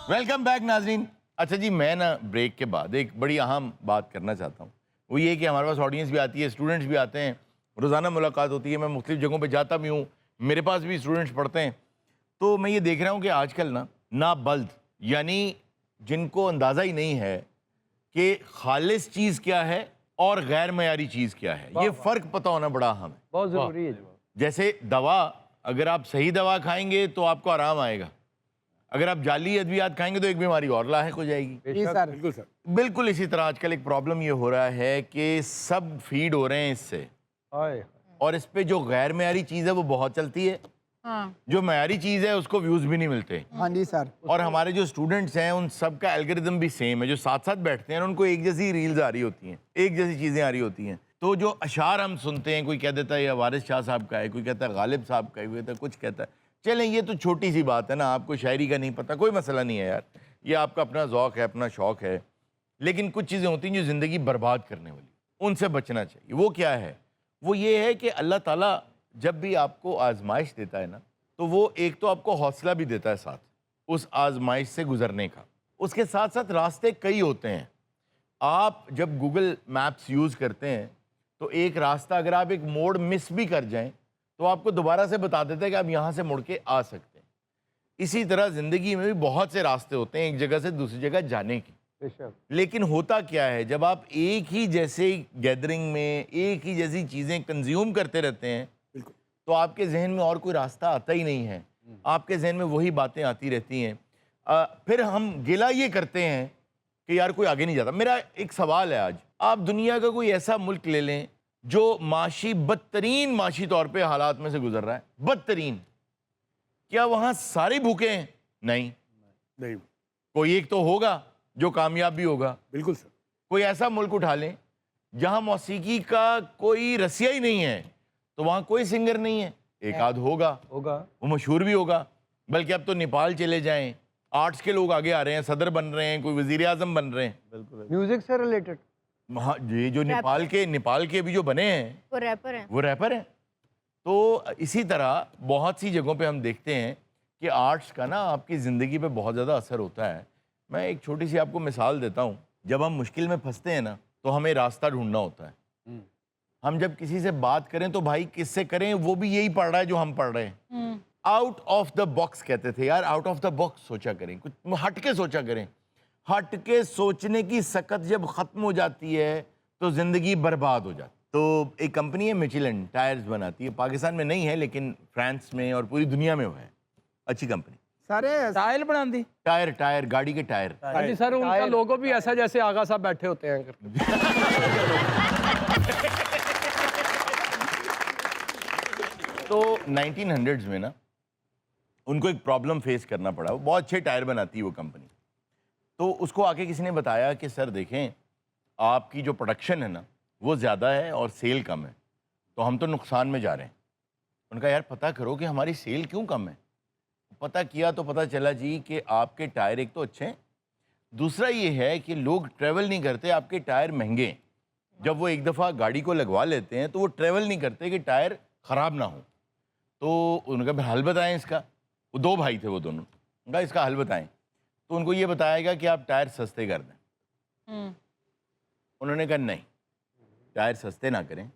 Welcome back नाजरीन। अच्छा जी, मैं ना ब्रेक के बाद एक बड़ी अहम बात करना चाहता हूँ। वो ये कि हमारे पास ऑडियंस भी आती है, स्टूडेंट्स भी आते हैं, रोज़ाना मुलाकात होती है, मैं मुख्तलिफ जगहों पे जाता भी हूँ, मेरे पास भी स्टूडेंट्स पढ़ते हैं। तो मैं ये देख रहा हूँ कि आजकल ना नाबल्द, यानी जिनको अंदाज़ा ही नहीं है कि खालिस चीज़ क्या है और गैर मयारी चीज़ क्या है, ये फ़र्क पता होना बड़ा अहम है। बहुत ज़रूरी है। जैसे दवा, अगर आप सही दवा खाएंगे तो आपको आराम आएगा, अगर आप जाली अद्वियात खाएंगे तो एक बीमारी और लाहिक हो जाएगी। जी सर, बिल्कुल सर। बिल्कुल इसी तरह आजकल एक प्रॉब्लम ये हो रहा है कि सब फीड हो रहे हैं इससे, और इस पे जो गैर मयारी चीज़ है वो बहुत चलती है। हाँ। जो मयारी चीज़ है उसको व्यूज़ भी नहीं मिलते। हाँ जी सर। और हमारे जो स्टूडेंट्स हैं उन सब का एल्गोरिदम भी सेम है, जो साथ साथ बैठते हैं उनको एक जैसी रील्स आ रही होती हैं, एक जैसी चीज़ें आ रही होती हैं। तो जो अशार हम सुनते हैं, कोई कह देता है ये वारिस शाह साहब का है, कोई कहता है गालिब साहब का है, कोई कहता है कुछ कहता है। चलें, ये तो छोटी सी बात है ना, आपको शायरी का नहीं पता, कोई मसला नहीं है यार, ये आपका अपना ज़ौक़ है, अपना शौक़ है। लेकिन कुछ चीज़ें होती हैं जो ज़िंदगी बर्बाद करने वाली, उनसे बचना चाहिए। वो क्या है? वो ये है कि अल्लाह ताला जब भी आपको आजमाइश देता है ना, तो वो एक तो आपको हौसला भी देता है साथ उस आजमाइश से गुजरने का। उसके साथ साथ रास्ते कई होते हैं। आप जब गूगल मैप्स यूज़ करते हैं तो एक रास्ता अगर आप एक मोड़ मिस भी कर जाएं तो आपको दोबारा से बता देता है कि आप यहाँ से मुड़ के आ सकते हैं। इसी तरह ज़िंदगी में भी बहुत से रास्ते होते हैं एक जगह से दूसरी जगह जाने की। लेकिन होता क्या है, जब आप एक ही जैसे गैदरिंग में एक ही जैसी चीज़ें कंज्यूम करते रहते हैं तो आपके जहन में और कोई रास्ता आता ही नहीं है, आपके जहन में वही बातें आती रहती हैं। फिर हम गिला ये करते हैं कि यार कोई आगे नहीं जाता। मेरा एक सवाल है आज, आप दुनिया का कोई ऐसा मुल्क ले लें जो बदतरीन माशी तौर पे हालात में से गुजर रहा है, बदतरीन, क्या वहाँ सारे भूखे हैं? नहीं। कोई एक तो होगा जो कामयाब भी होगा। बिल्कुल सर। कोई ऐसा मुल्क उठा लें जहाँ मौसीकी का कोई रसिया ही नहीं है, तो वहाँ कोई सिंगर नहीं है, एक आध होगा, वो मशहूर भी होगा। बल्कि अब तो नेपाल चले जाएं, आर्ट्स के लोग आगे आ रहे हैं, सदर बन रहे हैं, कोई वजीर आजम बन रहे हैं। बिल्कुल। म्यूजिक से रिलेटेड। हाँ, ये जो नेपाल के अभी जो बने हैं वो रैपर हैं। तो इसी तरह बहुत सी जगहों पे हम देखते हैं कि आर्ट्स का ना आपकी ज़िंदगी पे बहुत ज़्यादा असर होता है। मैं एक छोटी सी आपको मिसाल देता हूँ। जब हम मुश्किल में फंसते हैं ना तो हमें रास्ता ढूंढना होता है। हम जब किसी से बात करें तो भाई किससे करें, वो भी यही पढ़ रहा है जो हम पढ़ रहे हैं। आउट ऑफ द बॉक्स कहते थे यार, आउट ऑफ द बॉक्स सोचा करें, कुछ हट के सोचा करें। हट के सोचने की सकत जब ख़त्म हो जाती है तो ज़िंदगी बर्बाद हो जाती। तो एक कंपनी है मिचेलिन, टायर्स बनाती है, पाकिस्तान में नहीं है लेकिन फ्रांस में और पूरी दुनिया में वो है, अच्छी कंपनी। सारे टायर बनाती, टायर गाड़ी के टायर। जी सर, उनका लोगो भी ऐसा जैसे आगा साहब बैठे होते हैं। तो 1900s में ना उनको एक प्रॉब्लम फेस करना पड़ा। वो बहुत अच्छे टायर बनाती है वो कंपनी। तो उसको आके किसी ने बताया कि सर देखें, आपकी जो प्रोडक्शन है ना वो ज़्यादा है और सेल कम है, तो हम तो नुकसान में जा रहे हैं। उनका यार पता करो कि हमारी सेल क्यों कम है। पता किया तो पता चला जी कि आपके टायर एक तो अच्छे हैं, दूसरा ये है कि लोग ट्रैवल नहीं करते, आपके टायर महंगे हैं। जब वो एक दफ़ा गाड़ी को लगवा लेते हैं तो वो ट्रैवल नहीं करते कि टायर ख़राब ना हो। तो उनका हल बताएं इसका। वो दो भाई थे वो दोनों, उनका इसका हल बताएं। तो उनको ये बताएगा कि आप टायर सस्ते कर दें। उन्होंने कहा नहीं, टायर सस्ते ना करें,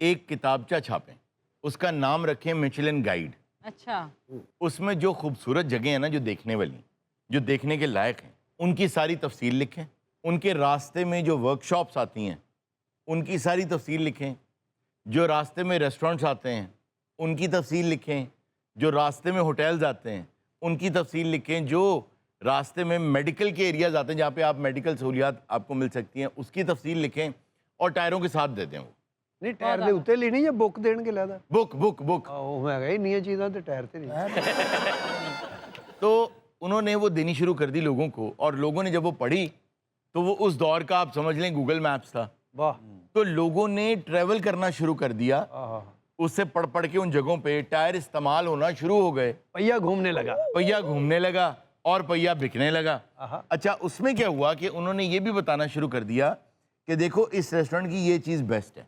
एक किताबचा छापें, उसका नाम रखें मिचेलिन गाइड। अच्छा। उसमें जो खूबसूरत जगह है ना, जो देखने वाली, जो देखने के लायक हैं, उनकी सारी तफसील लिखें। उनके रास्ते में जो वर्कशॉप्स आती हैं उनकी सारी तफसील लिखें। जो रास्ते में रेस्टोरेंट्स आते हैं उनकी तफसील लिखें। जो रास्ते में होटल्स आते हैं उनकी तफसील लिखें। जो रास्ते में मेडिकल के एरियाज आते हैं जहाँ पे आप मेडिकल सहूलियात आपको मिल सकती हैं, उसकी तफसील लिखें और टायरों के साथ दे दें। वो नहीं, टायर दे उत्ते लेनी है, बुक देने के लादा बुक वो मैं गई नहीं चीज़ें तो टायर ते नहीं। तो उन्होंने वो देनी शुरू कर दी लोगों को, और लोगों ने जब वो पढ़ी तो वो उस दौर का आप समझ लें गूगल मैप्स था। वाह। तो लोगों ने ट्रैवल करना शुरू कर दिया, उससे पढ़ के उन जगहों पे टायर इस्तेमाल होना शुरू हो गए। पहिया घूमने लगा और पहिया बिकने लगा। अच्छा, उसमें क्या हुआ कि उन्होंने ये भी बताना शुरू कर दिया कि देखो इस रेस्टोरेंट की ये चीज़ बेस्ट है,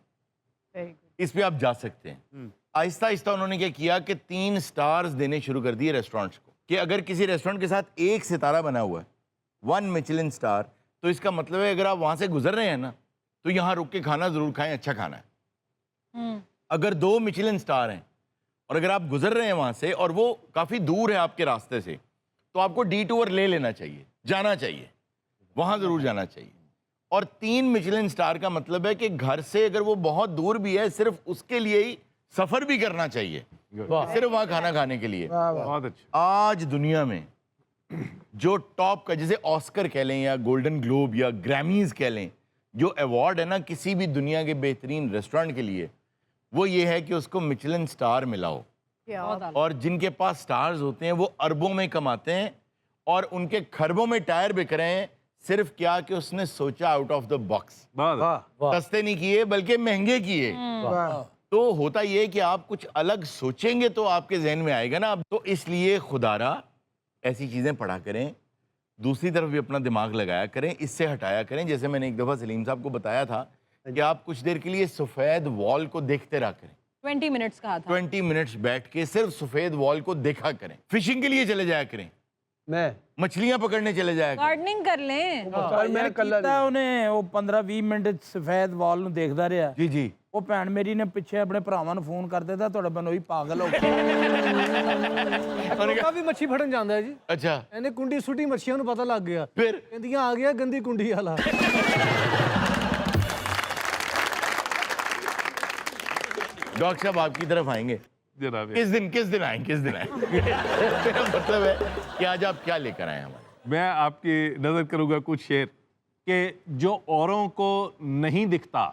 इस पे आप जा सकते हैं। आहिस्ता आहिस्ता उन्होंने क्या किया कि 3 स्टार्स देने शुरू कर दिए रेस्टोरेंट्स को کہ اگر کسی ریسٹورینٹ کے ساتھ 1 ستارہ بنا ہوا ہے 1 میچلن سٹار, تو اس کا مطلب ہے اگر آپ وہاں سے گزر رہے ہیں نا تو یہاں رک کے کھانا ضرور کھائیں, اچھا کھانا ہے. اگر 2 میچلن سٹار ہیں اور اگر آپ گزر رہے ہیں وہاں سے اور وہ کافی دور ہے آپ کے راستے سے, تو آپ کو ڈی ٹور لے لینا چاہیے, جانا چاہیے, وہاں ضرور جانا چاہیے. اور 3 میچلن سٹار کا مطلب ہے کہ گھر سے اگر وہ بہت دور بھی ہے صرف اس کے لیے ہی سفر بھی کرنا چاہیے, صرف وہاں کھانا کھانے کے لیے. بہت اچھا. آج دنیا میں جو ٹاپ کا, جیسے آسکر کہہ لیں یا گولڈن گلوب یا گریمیز کہہ لیں, جو ایوارڈ ہے نا کسی بھی دنیا کے بہترین ریسٹورینٹ کے لیے, وہ یہ ہے کہ اس کو مچلن سٹار ملا ہو. اور جن کے پاس سٹارز ہوتے ہیں وہ اربوں میں کماتے ہیں اور ان کے خربوں میں ٹائر بک رہے ہیں, صرف کیا کہ اس نے سوچا آؤٹ آف دا باکس. سستے نہیں کیے بلکہ مہنگے کیے. تو ہوتا یہ کہ آپ کچھ الگ سوچیں گے تو آپ کے ذہن میں آئے گا نا. تو اس لیے خدا را ایسی چیزیں پڑھا کریں, دوسری طرف بھی اپنا دماغ لگایا کریں, اس سے ہٹایا کریں. جیسے میں نے ایک دفعہ سلیم صاحب کو بتایا تھا کہ آپ کچھ دیر کے لیے سفید وال کو دیکھتے رہا کریں. 20 منٹس کہا تھا. 20 منٹس بیٹھ کے صرف سفید وال کو دیکھا کریں. فشنگ کے لیے چلے جایا کریں, میں مچھلیاں پکڑنے چلے جایا کریں. گارڈننگ کر لیں. پر میں کلر ਉਹਨੇ ਉਹ 15-20 ਮਿੰਟ ਸਫੈਦ ਵਾਲ ਨੂੰ ਦੇਖਦਾ ਰਿਹਾ. ਜੀ ਜੀ. ਉਹ ਭੈਣ ਮੇਰੀ ਨੇ ਪਿੱਛੇ ਆਪਣੇ ਭਰਾਵਾਂ ਨੂੰ ਫੋਨ ਕਰ ਦਿੱਤਾ, ਤੁਹਾਡਾ ਬਨੋਈ ਪਾਗਲ ਹੋ ਗਿਆ. ਲੋਕਾਂ ਵੀ ਮੱਛੀ ਫੜਨ ਜਾਂਦਾ ਹੈ ਜੀ. ਅੱਛਾ. ਇਹਨੇ ਕੁੰਡੀ ਸੁੱਟੀ, ਮੱਛੀਆਂ ਨੂੰ ਪਤਾ ਲੱਗ ਗਿਆ, ਫਿਰ ਕਹਿੰਦੀਆਂ ਆ ਗਿਆ ਗੰਦੀ ਕੁੰਡੀ ਵਾਲਾ. ڈاکٹر صاحب آپ کی طرف آئیں گے کس دن آئیں میرا مطلب ہے کہ آج آپ کیا لے کر آئے ہمارے. میں آپ کی نظر کروں گا کچھ شعر کہ جو اوروں کو نہیں دکھتا,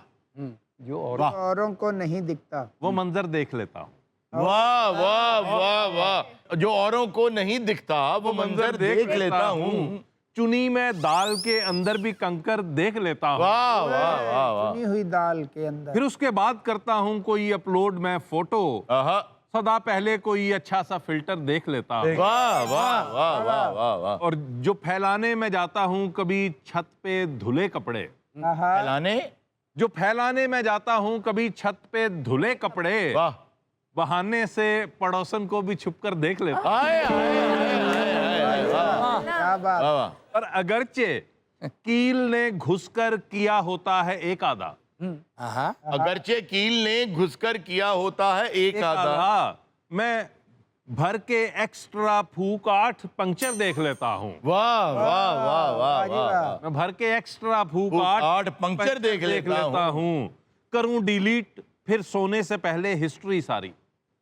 جو اوروں کو نہیں دکھتا, وہ منظر دیکھ لیتا ہوں. واہ واہ واہ واہ. جو اوروں کو نہیں دکھتا وہ منظر دیکھ لیتا ہوں. چنی میں دال کے اندر بھی کنکر دیکھ لیتا ہوں. واہ واہ واہ واہ. چنی ہوئی دال کے اندر. پھر اس کے بعد کرتا ہوں کوئی اپلوڈ میں فوٹو, آہا. سدا پہلے کوئی اچھا سا فلٹر دیکھ لیتا ہوں. واہ واہ واہ واہ واہ واہ. اور جو پھیلانے میں جاتا ہوں کبھی چھت پہ دھلے کپڑے, پھیلانے, جو پھیلانے میں جاتا ہوں کبھی چھت پہ دھلے کپڑے, واہ. بہانے سے پڑوسن کو بھی چھپ کر دیکھ لیتا ہوں. آئے آئے آئے آئے واہ. کیا بات. واہ واہ. اور اگرچہ کیل نے گھس کر کیا ہوتا ہے ایک آدھا, اگرچہ کیل نے گھس کر کیا ہوتا ہے ایک آدھا, میں بھر کے ایکسٹرا پھوک 8 پنکچر دیکھ لیتا ہوں. واہ واہ واہ واہ واہ. میں بھر کے ایکسٹرا پھوک 8 پنکچر دیکھ لیتا ہوں. کروں ڈیلیٹ پھر سونے سے پہلے ہسٹری ساری,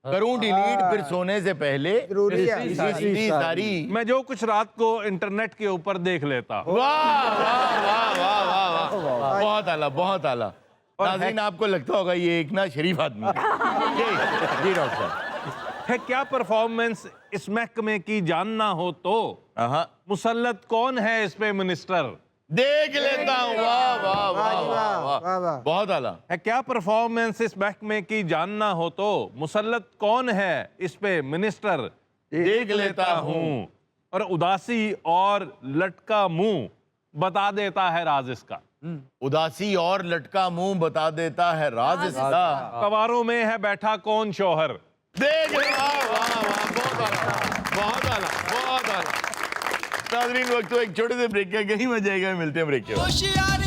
کروں ڈیلیٹ پھر سونے سے پہلے ضروری ہے. ہسٹری ساری. میں جو کچھ رات کو انٹرنیٹ کے اوپر دیکھ لیتا ہوں. واہ واہ واہ واہ واہ واہ. بہت اعلیٰ بہت اعلیٰ. ناظرین آپ کو لگتا ہوگا یہ ایک نا شریف آدمی ہے. جی ڈاکٹر صاحب. ہے کیا پرفارمنس اس محکمے کی جاننا ہو تو مسلط کون ہے اس پہ منسٹر, دیکھ لیتا ہوں. واہ واہ واہ واہ واہ واہ. بہت اعلیٰ. ہے کیا پرفارمنس اس محکمے کی جاننا ہو تو مسلط کون ہے اس پہ منسٹر, دیکھ لیتا ہوں. اور اداسی اور لٹکا منہ بتا دیتا ہے راز اس کا, اداسی اور لٹکا منہ بتا دیتا ہے راز اس کا. کواروں میں ہے بیٹھا کون شوہر, دیکھ لیتا. واہ واہ واہ. بہت اعلیٰ بہت اعلیٰ بہت اعلیٰ. ناظرین وقت تو ایک چھوٹے سے بریک کا, کہیں میں جائے گا, ملتے ہیں بریک کے بعد.